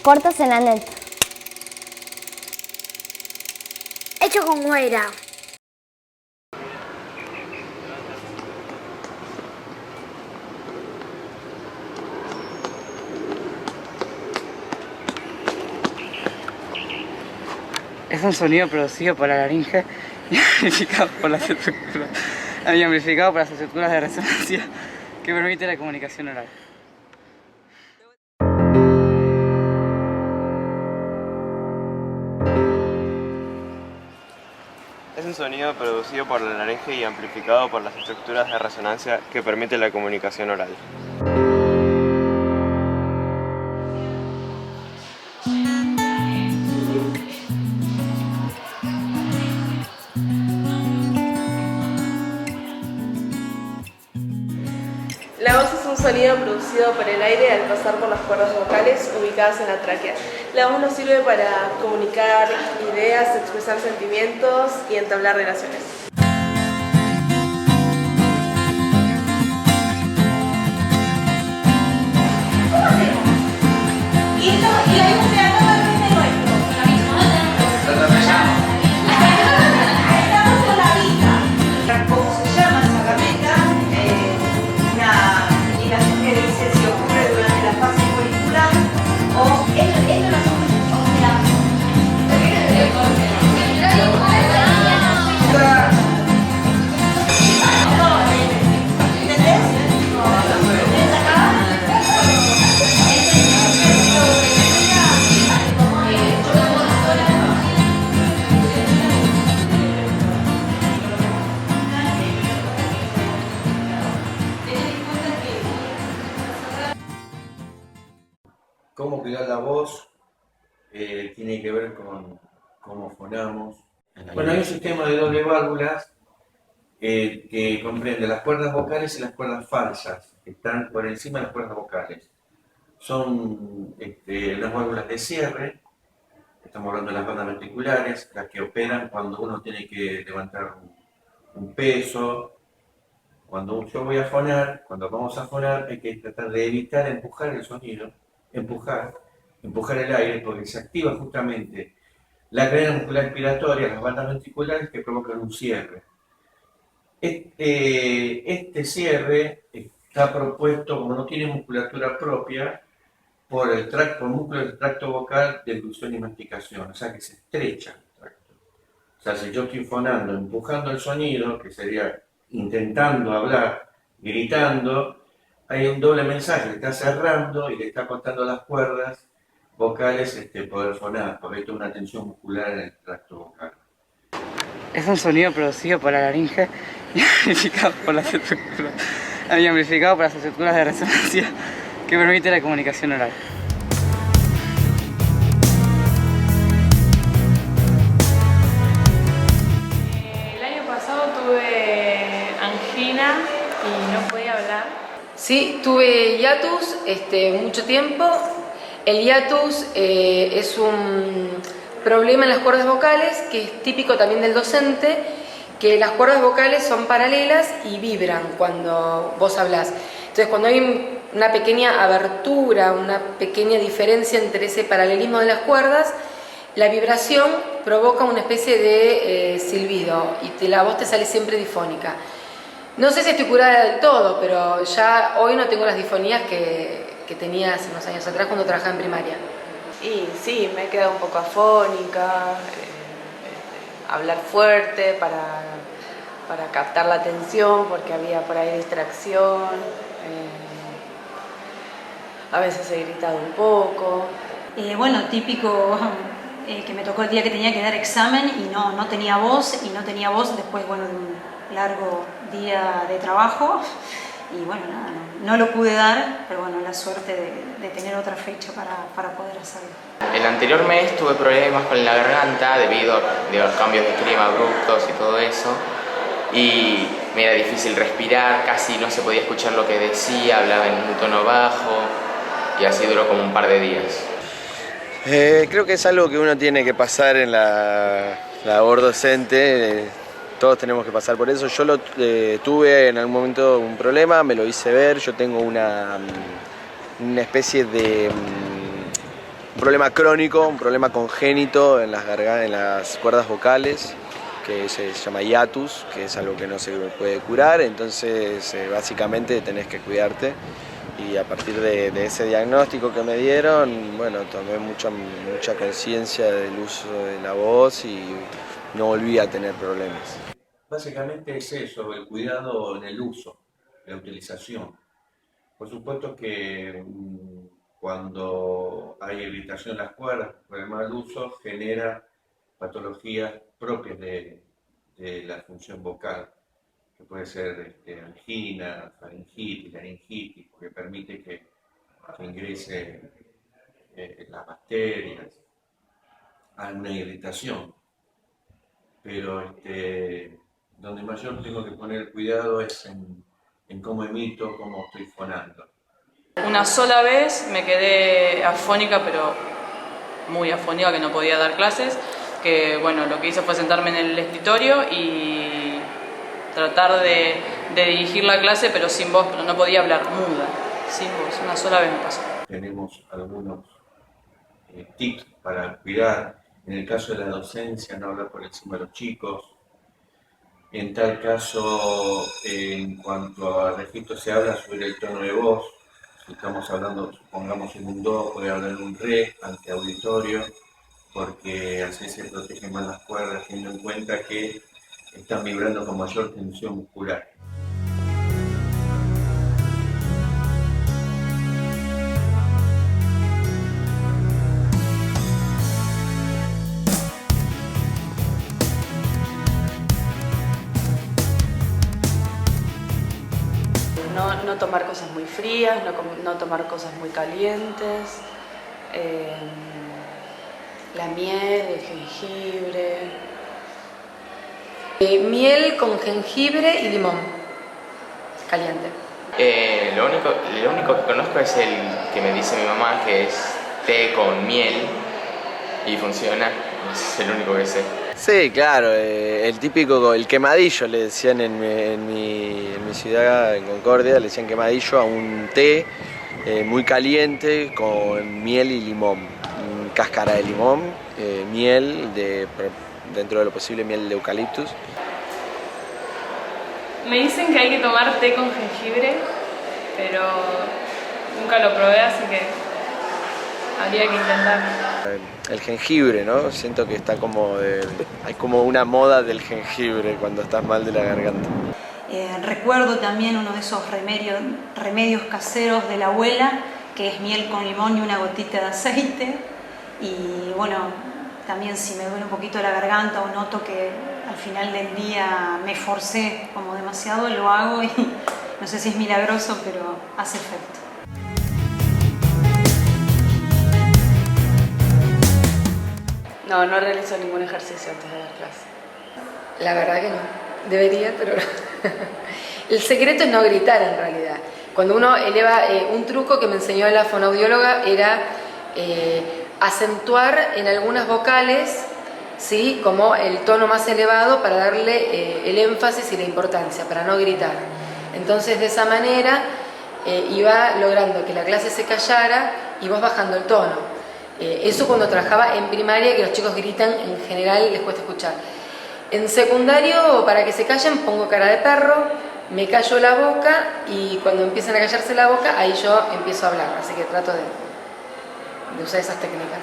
cortos en la net. Hecho con Guaira. Es un sonido producido por la laringe y amplificado por las estructuras de resonancia que permite la comunicación oral. Es un sonido producido por la laringe y amplificado por las estructuras de resonancia que permite la comunicación oral. La voz es un sonido producido por el aire al pasar por las cuerdas vocales ubicadas en la tráquea. La voz nos sirve para comunicar ideas, expresar sentimientos y entablar relaciones. Cómo cuidar la voz tiene que ver con cómo fonamos. Bueno, hay un sistema de doble válvulas que comprende las cuerdas vocales y las cuerdas falsas, que están por encima de las cuerdas vocales. Son unas válvulas de cierre, estamos hablando de las bandas ventriculares, las que operan cuando uno tiene que levantar un peso. Cuando yo voy a fonar, cuando vamos a fonar, hay que tratar de evitar empujar el sonido, empujar el aire, porque se activa justamente la cadena muscular expiratoria, las bandas ventriculares que provocan un cierre. Este cierre está propuesto, como no tiene musculatura propia, por el músculo del tracto vocal de deglución y masticación, o sea que se estrecha el tracto. O sea, si yo estoy fonando, empujando el sonido, que sería intentando hablar, gritando, hay un doble mensaje, le está cerrando y le está cortando las cuerdas vocales poder fonar, porque hay toda una tensión muscular en el tracto vocal. Es un sonido producido por la laringe y amplificado por las estructuras de resonancia que permite la comunicación oral. El año pasado tuve angina y no podía hablar. Sí, tuve hiatus mucho tiempo. El hiatus es un problema en las cuerdas vocales que es típico también del docente, que las cuerdas vocales son paralelas y vibran cuando vos hablás. Entonces, cuando hay una pequeña abertura, una pequeña diferencia entre ese paralelismo de las cuerdas, la vibración provoca una especie de silbido y la voz te sale siempre difónica. No sé si estoy curada del todo, pero ya hoy no tengo las difonías que tenía hace unos años atrás cuando trabajaba en primaria. Y sí, me he quedado un poco afónica, hablar fuerte para captar la atención, porque había por ahí distracción, a veces he gritado un poco. Bueno, típico que me tocó el día que tenía que dar examen y no tenía voz, después, bueno, de un largo día de trabajo y bueno, nada, no lo pude dar, pero bueno, la suerte de tener otra fecha para poder hacerlo. El anterior mes tuve problemas con la garganta debido a los cambios de clima abruptos y todo eso, y me era difícil respirar, casi no se podía escuchar lo que decía, hablaba en un tono bajo y así duró como un par de días. Creo que es algo que uno tiene que pasar en la labor docente. Todos tenemos que pasar por eso. Yo tuve en algún momento un problema, me lo hice ver. Yo tengo una especie de un problema crónico, un problema congénito en las cuerdas vocales, que se llama hiatus, que es algo que no se puede curar, entonces básicamente tenés que cuidarte. Y a partir de ese diagnóstico que me dieron, bueno, tomé mucha conciencia del uso de la voz y no volví a tener problemas. Básicamente es eso, el cuidado en el uso, la utilización. Por supuesto que cuando hay irritación en las cuerdas por el mal uso, genera patologías propias de la función vocal, que puede ser angina, faringitis, laringitis, porque permite que ingrese las bacterias, alguna irritación. Pero donde mayor tengo que poner cuidado es en cómo emito, cómo estoy fonando. Una sola vez me quedé afónica, pero muy afónica, que no podía dar clases, que bueno, lo que hice fue sentarme en el escritorio y tratar de dirigir la clase, pero sin voz, pero no podía hablar, muda, sin voz, una sola vez me pasó. Tenemos algunos tips para cuidar, en el caso de la docencia, no hablar por encima de los chicos. En tal caso, en cuanto a registro, se habla sobre el tono de voz. Si estamos hablando, supongamos en un do, puede hablar en un re ante auditorio, porque así se protegen más las cuerdas, teniendo en cuenta que están vibrando con mayor tensión muscular. No tomar cosas muy frías, no tomar cosas muy calientes, la miel, el jengibre. Miel con jengibre y limón caliente. Lo único que conozco es el que me dice mi mamá, que es té con miel y funciona, es el único que sé. Sí, claro, el típico, el quemadillo le decían en mi ciudad, en Concordia, le decían quemadillo a un té muy caliente con miel y limón, cáscara de limón, miel, dentro de lo posible miel de eucaliptus. Me dicen que hay que tomar té con jengibre, pero nunca lo probé, así que habría que intentarlo. El jengibre, ¿no? Siento que está hay como una moda del jengibre cuando estás mal de la garganta. Recuerdo también uno de esos remedios caseros de la abuela, que es miel con limón y una gotita de aceite. Y bueno, también si me duele un poquito la garganta o noto que al final del día me forcé como demasiado, lo hago y no sé si es milagroso, pero hace efecto. No realizo ningún ejercicio antes de dar clase. La verdad que no. Debería, pero no. El secreto es no gritar en realidad. Cuando uno eleva, un truco que me enseñó la fonoaudióloga era acentuar en algunas vocales, ¿sí?, como el tono más elevado para darle el énfasis y la importancia, para no gritar. Entonces de esa manera iba logrando que la clase se callara y vos bajando el tono. Eso cuando trabajaba en primaria, que los chicos gritan, en general les cuesta escuchar. En secundario, para que se callen, pongo cara de perro, me callo la boca y cuando empiezan a callarse la boca, ahí yo empiezo a hablar. Así que trato de usar esas técnicas.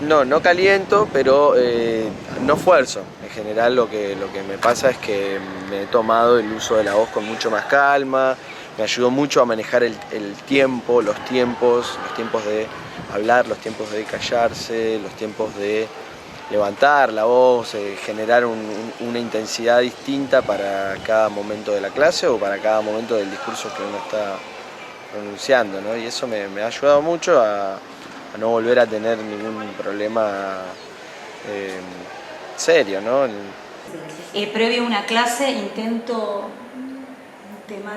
No caliento, pero no fuerzo. En general lo que me pasa es que me he tomado el uso de la voz con mucho más calma. Me ayudó mucho a manejar el tiempo, los tiempos de hablar, los tiempos de callarse, los tiempos de levantar la voz, generar una intensidad distinta para cada momento de la clase o para cada momento del discurso que uno está pronunciando, ¿no? Y eso me ha ayudado mucho a no volver a tener ningún problema serio, ¿no? Previo a una clase intento un tema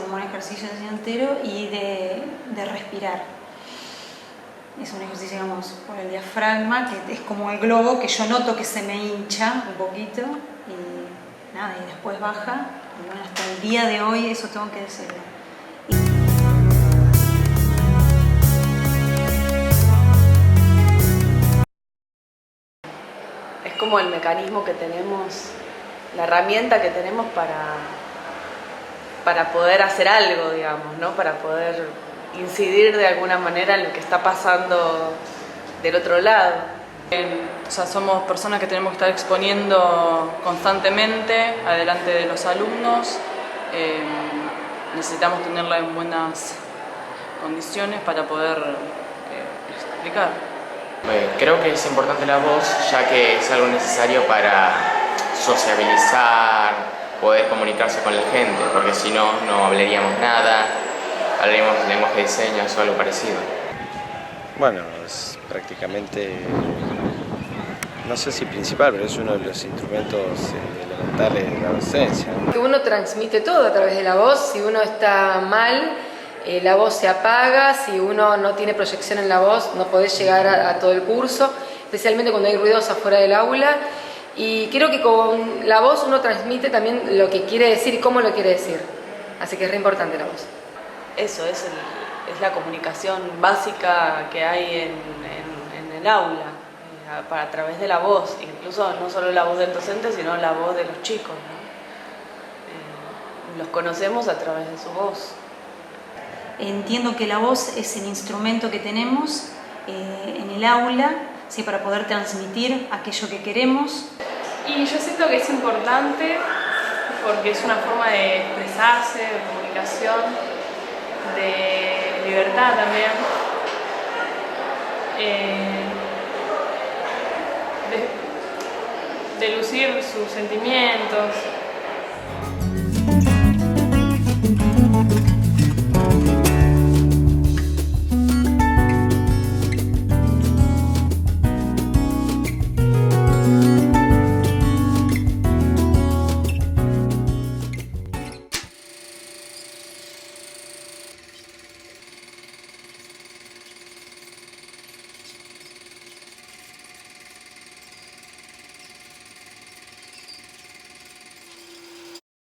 como un ejercicio así entero y de respirar. Es un ejercicio, digamos, por el diafragma, que es como el globo, que yo noto que se me hincha un poquito y nada, y después baja. Y bueno, hasta el día de hoy eso tengo que decirlo. como el mecanismo que tenemos, la herramienta que tenemos para poder hacer algo, digamos, ¿no? Para poder incidir de alguna manera en lo que está pasando del otro lado. O sea, somos personas que tenemos que estar exponiendo constantemente adelante de los alumnos. Necesitamos tenerla en buenas condiciones para poder explicar. Creo que es importante la voz, ya que es algo necesario para sociabilizar, poder comunicarse con la gente, porque si no, no hablaríamos nada, hablaríamos lenguaje de señas o algo parecido. Bueno, es prácticamente, no sé si principal, pero es uno de los instrumentos elementales de la docencia, ¿no? Que uno transmite todo a través de la voz. Si uno está mal, la voz se apaga. Si uno no tiene proyección en la voz, no podés llegar a todo el curso, especialmente cuando hay ruidos afuera del aula. Y creo que con la voz uno transmite también lo que quiere decir y cómo lo quiere decir. Así que es re importante la voz. Eso es la comunicación básica que hay en el aula, a través de la voz, incluso no solo la voz del docente, sino la voz de los chicos, ¿no? Los conocemos a través de su voz. Entiendo que la voz es el instrumento que tenemos en el aula, ¿sí? Para poder transmitir aquello que queremos. Y yo siento que es importante porque es una forma de expresarse, de comunicación, de libertad también, de lucir sus sentimientos.